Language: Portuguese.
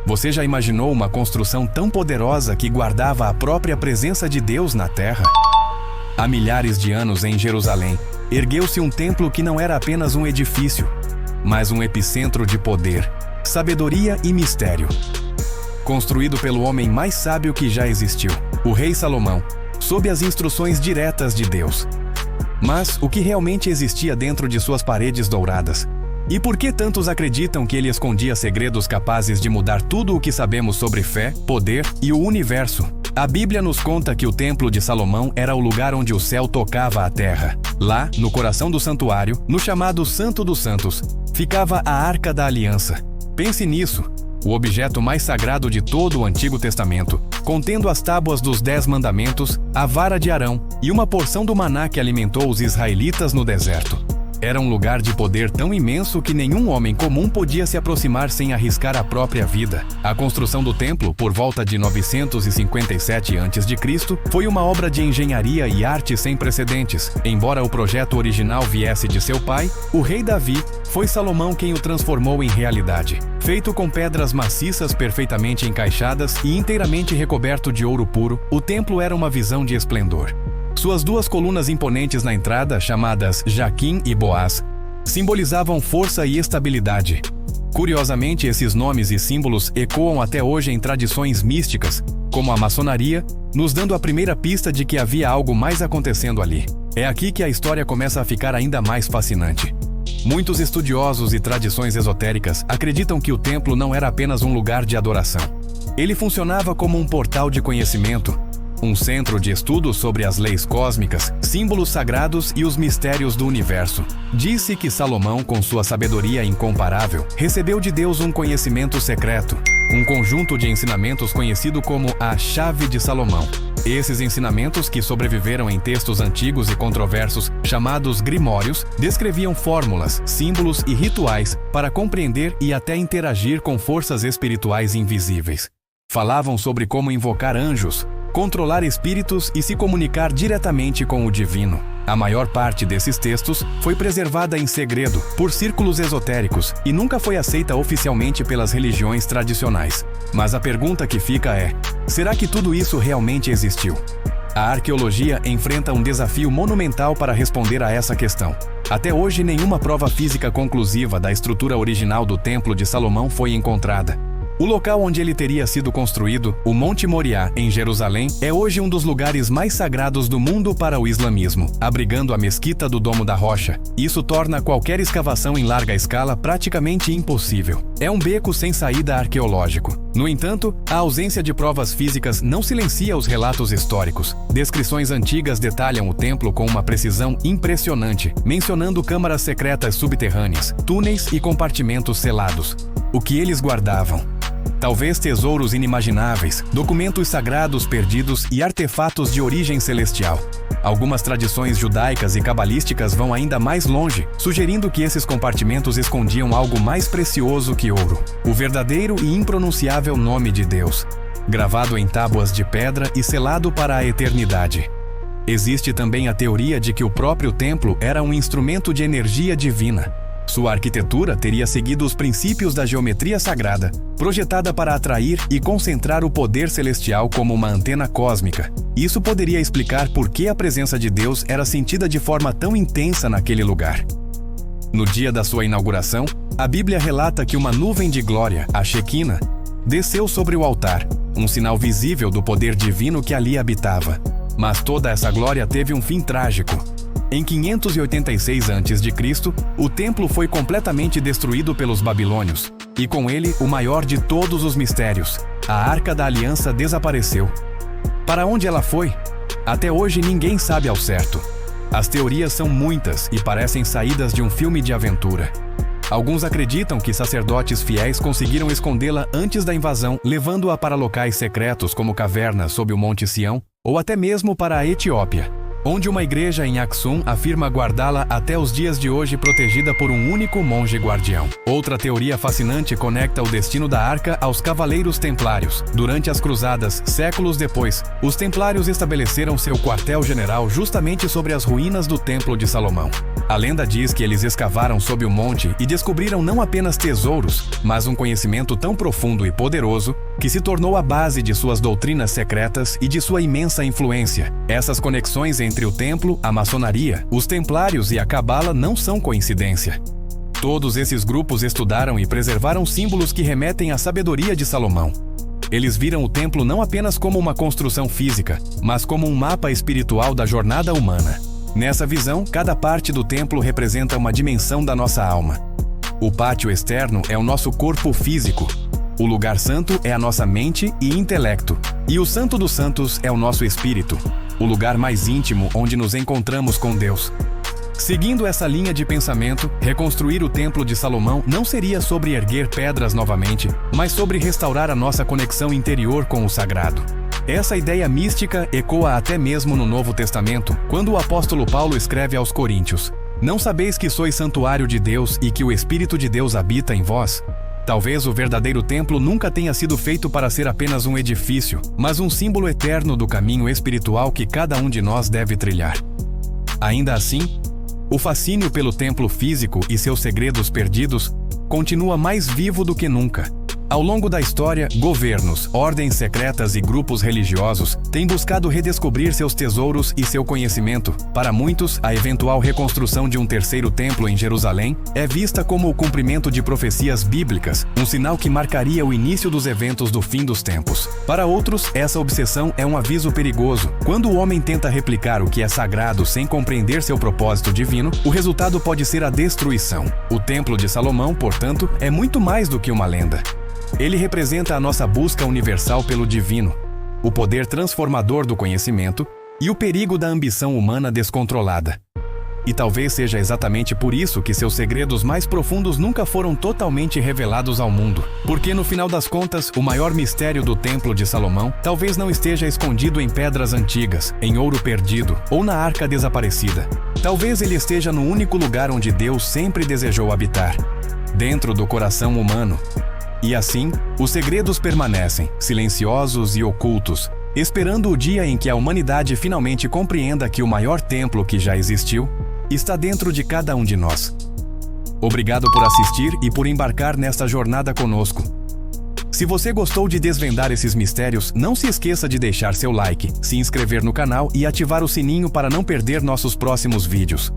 Você já imaginou uma construção tão poderosa que guardava a própria presença de Deus na terra? Há milhares de anos em Jerusalém, ergueu-se um templo que não era apenas um edifício, mas um epicentro de poder, sabedoria e mistério. Construído pelo homem mais sábio que já existiu, o rei Salomão, sob as instruções diretas de Deus. Mas o que realmente existia dentro de suas paredes douradas? E por que tantos acreditam que ele escondia segredos capazes de mudar tudo o que sabemos sobre fé, poder e o universo? A Bíblia nos conta que o Templo de Salomão era o lugar onde o céu tocava a terra. Lá, no coração do santuário, no chamado Santo dos Santos, ficava a Arca da Aliança. Pense nisso, o objeto mais sagrado de todo o Antigo Testamento, contendo as tábuas dos 10 mandamentos, a vara de Arão e uma porção do maná que alimentou os israelitas no deserto. Era um lugar de poder tão imenso que nenhum homem comum podia se aproximar sem arriscar a própria vida. A construção do templo, por volta de 957 a.C., foi uma obra de engenharia e arte sem precedentes. Embora o projeto original viesse de seu pai, o rei Davi, foi Salomão quem o transformou em realidade. Feito com pedras maciças perfeitamente encaixadas e inteiramente recoberto de ouro puro, o templo era uma visão de esplendor. Suas duas colunas imponentes na entrada, chamadas Jaquim e Boaz, simbolizavam força e estabilidade. Curiosamente, esses nomes e símbolos ecoam até hoje em tradições místicas, como a maçonaria, nos dando a primeira pista de que havia algo mais acontecendo ali. É aqui que a história começa a ficar ainda mais fascinante. Muitos estudiosos e tradições esotéricas acreditam que o templo não era apenas um lugar de adoração. Ele funcionava como um portal de conhecimento, um centro de estudo sobre as leis cósmicas, símbolos sagrados e os mistérios do universo. Disse que Salomão, com sua sabedoria incomparável, recebeu de Deus um conhecimento secreto, um conjunto de ensinamentos conhecido como a Chave de Salomão. Esses ensinamentos, que sobreviveram em textos antigos e controversos chamados grimórios, descreviam fórmulas, símbolos e rituais para compreender e até interagir com forças espirituais invisíveis. Falavam sobre como invocar anjos, controlar espíritos e se comunicar diretamente com o divino. A maior parte desses textos foi preservada em segredo por círculos esotéricos e nunca foi aceita oficialmente pelas religiões tradicionais. Mas a pergunta que fica é: será que tudo isso realmente existiu? A arqueologia enfrenta um desafio monumental para responder a essa questão. Até hoje, nenhuma prova física conclusiva da estrutura original do Templo de Salomão foi encontrada. O local onde ele teria sido construído, o Monte Moriá, em Jerusalém, é hoje um dos lugares mais sagrados do mundo para o islamismo, abrigando a Mesquita do Domo da Rocha. Isso torna qualquer escavação em larga escala praticamente impossível. É um beco sem saída arqueológico. No entanto, a ausência de provas físicas não silencia os relatos históricos. Descrições antigas detalham o templo com uma precisão impressionante, mencionando câmaras secretas subterrâneas, túneis e compartimentos selados. O que eles guardavam? Talvez tesouros inimagináveis, documentos sagrados perdidos e artefatos de origem celestial. Algumas tradições judaicas e cabalísticas vão ainda mais longe, sugerindo que esses compartimentos escondiam algo mais precioso que ouro: o verdadeiro e impronunciável nome de Deus, gravado em tábuas de pedra e selado para a eternidade. Existe também a teoria de que o próprio templo era um instrumento de energia divina. Sua arquitetura teria seguido os princípios da geometria sagrada, projetada para atrair e concentrar o poder celestial como uma antena cósmica. Isso poderia explicar por que a presença de Deus era sentida de forma tão intensa naquele lugar. No dia da sua inauguração, a Bíblia relata que uma nuvem de glória, a Shequina, desceu sobre o altar, um sinal visível do poder divino que ali habitava. Mas toda essa glória teve um fim trágico. Em 586 a.C., o templo foi completamente destruído pelos babilônios, e com ele o maior de todos os mistérios: a Arca da Aliança desapareceu. Para onde ela foi? Até hoje ninguém sabe ao certo. As teorias são muitas e parecem saídas de um filme de aventura. Alguns acreditam que sacerdotes fiéis conseguiram escondê-la antes da invasão, levando-a para locais secretos como cavernas sob o Monte Sião, ou até mesmo para a Etiópia, onde uma igreja em Aksum afirma guardá-la até os dias de hoje, protegida por um único monge guardião. Outra teoria fascinante conecta o destino da arca aos cavaleiros templários. Durante as cruzadas, séculos depois, os templários estabeleceram seu quartel-general justamente sobre as ruínas do Templo de Salomão. A lenda diz que eles escavaram sob o monte e descobriram não apenas tesouros, mas um conhecimento tão profundo e poderoso que se tornou a base de suas doutrinas secretas e de sua imensa influência. Essas conexões entre o templo, a maçonaria, os templários e a cabala não são coincidência. Todos esses grupos estudaram e preservaram símbolos que remetem à sabedoria de Salomão. Eles viram o templo não apenas como uma construção física, mas como um mapa espiritual da jornada humana. Nessa visão, cada parte do templo representa uma dimensão da nossa alma. O pátio externo é o nosso corpo físico. O lugar santo é a nossa mente e intelecto. E o Santo dos Santos é o nosso espírito, o lugar mais íntimo onde nos encontramos com Deus. Seguindo essa linha de pensamento, reconstruir o Templo de Salomão não seria sobre erguer pedras novamente, mas sobre restaurar a nossa conexão interior com o sagrado. Essa ideia mística ecoa até mesmo no Novo Testamento, quando o apóstolo Paulo escreve aos Coríntios: "Não sabeis que sois santuário de Deus e que o Espírito de Deus habita em vós?" Talvez o verdadeiro templo nunca tenha sido feito para ser apenas um edifício, mas um símbolo eterno do caminho espiritual que cada um de nós deve trilhar. Ainda assim, o fascínio pelo templo físico e seus segredos perdidos continua mais vivo do que nunca. Ao longo da história, governos, ordens secretas e grupos religiosos têm buscado redescobrir seus tesouros e seu conhecimento. Para muitos, a eventual reconstrução de um terceiro templo em Jerusalém é vista como o cumprimento de profecias bíblicas, um sinal que marcaria o início dos eventos do fim dos tempos. Para outros, essa obsessão é um aviso perigoso. Quando o homem tenta replicar o que é sagrado sem compreender seu propósito divino, o resultado pode ser a destruição. O Templo de Salomão, portanto, é muito mais do que uma lenda. Ele representa a nossa busca universal pelo divino, o poder transformador do conhecimento e o perigo da ambição humana descontrolada. E talvez seja exatamente por isso que seus segredos mais profundos nunca foram totalmente revelados ao mundo. Porque no final das contas, o maior mistério do Templo de Salomão talvez não esteja escondido em pedras antigas, em ouro perdido ou na arca desaparecida. Talvez ele esteja no único lugar onde Deus sempre desejou habitar, dentro do coração humano. E assim, os segredos permanecem, silenciosos e ocultos, esperando o dia em que a humanidade finalmente compreenda que o maior templo que já existiu está dentro de cada um de nós. Obrigado por assistir e por embarcar nesta jornada conosco. Se você gostou de desvendar esses mistérios, não se esqueça de deixar seu like, se inscrever no canal e ativar o sininho para não perder nossos próximos vídeos.